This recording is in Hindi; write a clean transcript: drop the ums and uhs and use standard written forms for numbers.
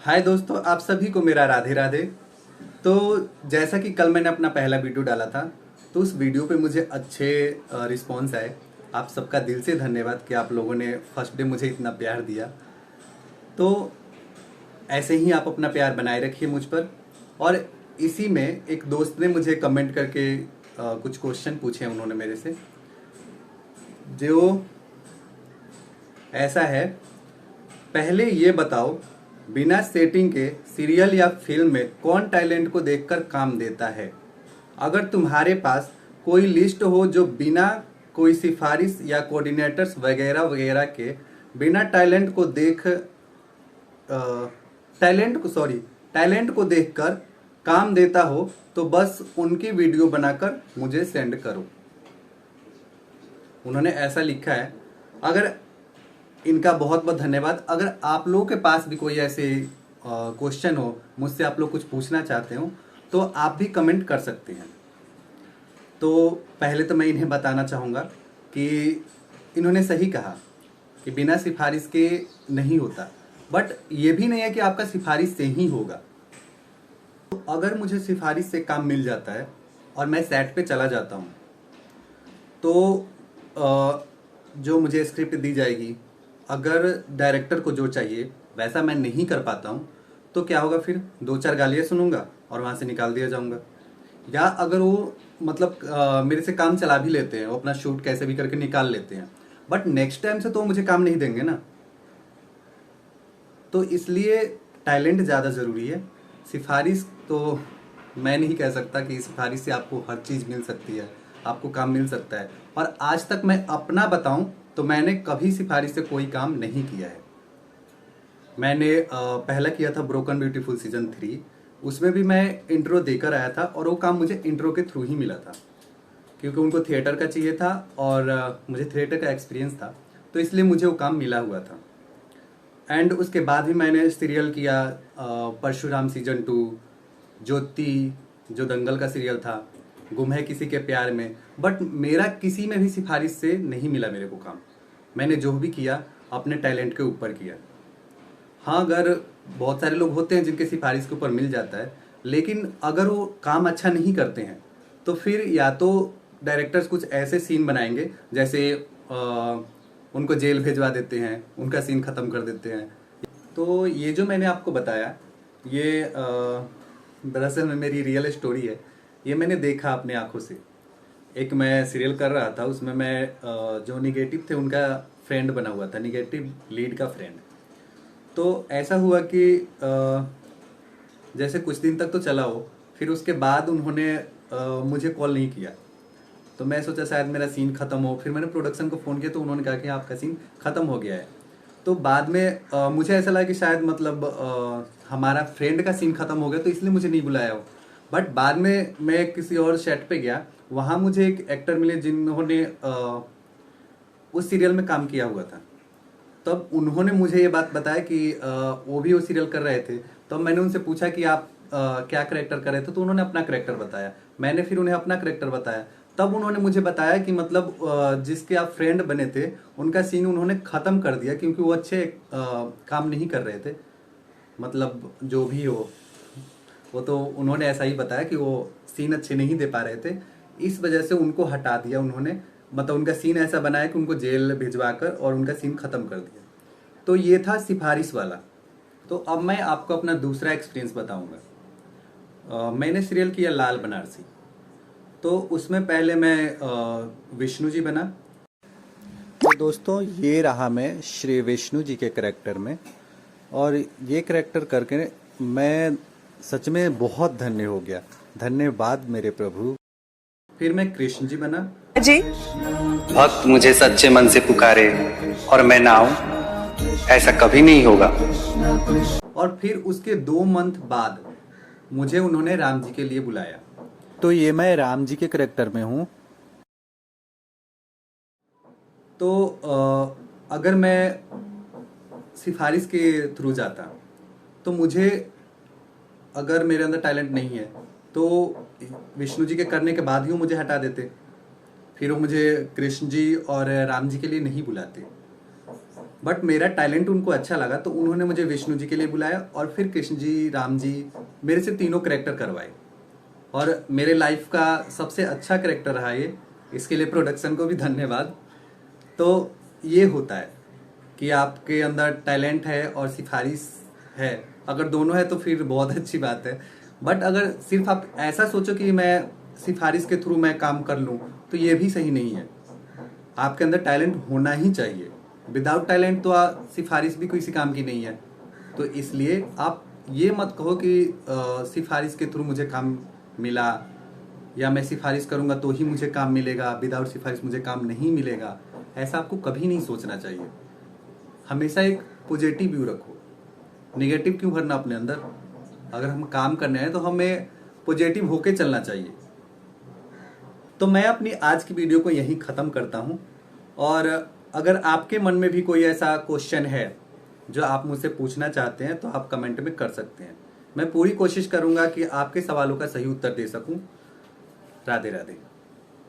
हाय दोस्तों, आप सभी को मेरा राधे राधे। तो जैसा कि कल मैंने अपना पहला वीडियो डाला था, तो उस वीडियो पे मुझे अच्छे रिस्पॉन्स आए। आप सबका दिल से धन्यवाद कि आप लोगों ने फर्स्ट डे मुझे इतना प्यार दिया। तो ऐसे ही आप अपना प्यार बनाए रखिए मुझ पर। और इसी में एक दोस्त ने मुझे कमेंट करके कुछ क्वेश्चन पूछे उन्होंने मेरे से, जो ऐसा है। पहले ये बताओ, बिना सेटिंग के सीरियल या फिल्म में कौन टैलेंट को देखकर काम देता है? अगर तुम्हारे पास कोई लिस्ट हो जो बिना कोई सिफारिश या कोऑर्डिनेटर्स वगैरह वगैरह के बिना टैलेंट को देखकर काम देता हो, तो बस उनकी वीडियो बनाकर मुझे सेंड करो। उन्होंने ऐसा लिखा है। अगर इनका बहुत बहुत धन्यवाद। अगर आप लोगों के पास भी कोई ऐसे क्वेश्चन हो, मुझसे आप लोग कुछ पूछना चाहते हो, तो आप भी कमेंट कर सकते हैं। तो पहले तो मैं इन्हें बताना चाहूँगा कि इन्होंने सही कहा कि बिना सिफारिश के नहीं होता, बट ये भी नहीं है कि आपका सिफारिश से ही होगा। तो अगर मुझे सिफारिश से काम मिल जाता है और मैं सेट पे चला जाता हूँ, तो जो मुझे स्क्रिप्ट दी जाएगी, अगर डायरेक्टर को जो चाहिए वैसा मैं नहीं कर पाता हूँ, तो क्या होगा? फिर दो चार गालियाँ सुनूंगा और वहाँ से निकाल दिया जाऊँगा। या अगर वो मतलब मेरे से काम चला भी लेते हैं, वो अपना शूट कैसे भी करके निकाल लेते हैं, बट नेक्स्ट टाइम से तो वो मुझे काम नहीं देंगे ना। तो इसलिए टैलेंट ज़्यादा ज़रूरी है। सिफारिश तो मैं नहीं कह सकता कि सिफारिश से आपको हर चीज़ मिल सकती है, आपको काम मिल सकता है। और आज तक मैं अपना बताऊं तो मैंने कभी सिफारिश से कोई काम नहीं किया है। मैंने पहला किया था ब्रोकन ब्यूटीफुल सीजन 3। उसमें भी मैं इंट्रो देकर आया था और वो काम मुझे इंट्रो के थ्रू ही मिला था, क्योंकि उनको थिएटर का चाहिए था और मुझे थिएटर का एक्सपीरियंस था, तो इसलिए मुझे वो काम मिला हुआ था। एंड उसके बाद भी मैंने सीरियल किया, परशुराम सीजन 2, ज्योति जो दंगल का सीरियल था, गुम है किसी के प्यार में। बट मेरा किसी में भी सिफारिश से नहीं मिला मेरे को काम। मैंने जो भी किया अपने टैलेंट के ऊपर किया। हाँ, अगर बहुत सारे लोग होते हैं जिनके सिफारिश के ऊपर मिल जाता है, लेकिन अगर वो काम अच्छा नहीं करते हैं, तो फिर या तो डायरेक्टर्स कुछ ऐसे सीन बनाएंगे जैसे उनको जेल भेजवा देते हैं, उनका सीन ख़त्म कर देते हैं। तो ये जो मैंने आपको बताया, ये दरअसल में मेरी रियल स्टोरी है। ये मैंने देखा अपने आंखों से। एक मैं सीरियल कर रहा था, उसमें मैं जो निगेटिव थे उनका फ्रेंड बना हुआ था, निगेटिव लीड का फ्रेंड। तो ऐसा हुआ कि जैसे कुछ दिन तक तो चला हो, फिर उसके बाद उन्होंने मुझे कॉल नहीं किया। तो मैं सोचा शायद मेरा सीन ख़त्म हो। फिर मैंने प्रोडक्शन को फ़ोन किया तो उन्होंने कहा कि आपका सीन ख़त्म हो गया है। तो बाद में मुझे ऐसा लगा कि शायद मतलब हमारा फ्रेंड का सीन ख़त्म हो गया, तो इसलिए मुझे नहीं बुलाया हो। बट बाद में मैं किसी और सेट पे गया, वहाँ मुझे एक एक्टर मिले जिन्होंने उस सीरियल में काम किया हुआ था। तब उन्होंने मुझे ये बात बताया कि वो भी वो सीरियल कर रहे थे। तब मैंने उनसे पूछा कि आप क्या करेक्टर कर रहे थे, तो उन्होंने अपना करेक्टर बताया। मैंने फिर उन्हें अपना करेक्टर बताया। तब उन्होंने मुझे बताया कि मतलब जिसके आप फ्रेंड बने थे उनका सीन उन्होंने ख़त्म कर दिया, क्योंकि वो अच्छे काम नहीं कर रहे थे। मतलब जो भी हो, वो तो उन्होंने ऐसा ही बताया कि वो सीन अच्छे नहीं दे पा रहे थे, इस वजह से उनको हटा दिया उन्होंने। मतलब उनका सीन ऐसा बनाया कि उनको जेल भिजवा कर और उनका सीन ख़त्म कर दिया। तो ये था सिफारिश वाला। तो अब मैं आपको अपना दूसरा एक्सपीरियंस बताऊंगा। मैंने सीरियल किया लाल बनारसी। तो उसमें पहले मैं विष्णु जी बना। तो दोस्तों, ये रहा मैं श्री विष्णु जी के करेक्टर में, और ये करेक्टर करके मैं सच में बहुत धन्य हो गया। धन्यवाद मेरे प्रभु। फिर मैं कृष्ण जी बना। जी भक्त मुझे सच्चे मन से पुकारे और मैं ना आऊं, ऐसा कभी नहीं होगा। और फिर उसके 2 मंथ बाद मुझे उन्होंने राम जी के लिए बुलाया। तो ये मैं राम जी के करेक्टर में हूँ। तो अगर मैं सिफारिश के थ्रू जाता, तो मुझे, अगर मेरे अंदर टैलेंट नहीं है, तो विष्णु जी के करने के बाद ही वो मुझे हटा देते। फिर वो मुझे कृष्ण जी और राम जी के लिए नहीं बुलाते। बट मेरा टैलेंट उनको अच्छा लगा तो उन्होंने मुझे विष्णु जी के लिए बुलाया और फिर कृष्ण जी, राम जी, मेरे से तीनों कैरेक्टर करवाए और मेरे लाइफ का सबसे अच्छा कैरेक्टर रहा ये। इसके लिए प्रोडक्शन को भी धन्यवाद। तो ये होता है कि आपके अंदर टैलेंट है और सिफारिश है, अगर दोनों है तो फिर बहुत अच्छी बात है। बट अगर सिर्फ आप ऐसा सोचो कि मैं सिफारिश के थ्रू मैं काम कर लूँ तो ये भी सही नहीं है। आपके अंदर टैलेंट होना ही चाहिए। विदाउट टैलेंट तो सिफारिश भी किसी काम की नहीं है। तो इसलिए आप ये मत कहो कि सिफारिश के थ्रू मुझे काम मिला या मैं सिफारिश करूंगा तो ही मुझे काम मिलेगा, विदाउट सिफारिश मुझे काम नहीं मिलेगा। ऐसा आपको कभी नहीं सोचना चाहिए। हमेशा एक पॉजिटिव व्यू रखो, निगेटिव क्यों भरना अपने अंदर। अगर हम काम करने हैं तो हमें पॉजिटिव होके चलना चाहिए। तो मैं अपनी आज की वीडियो को यहीं ख़त्म करता हूं। और अगर आपके मन में भी कोई ऐसा क्वेश्चन है जो आप मुझसे पूछना चाहते हैं तो आप कमेंट में कर सकते हैं। मैं पूरी कोशिश करूंगा कि आपके सवालों का सही उत्तर दे सकूं। राधे राधे।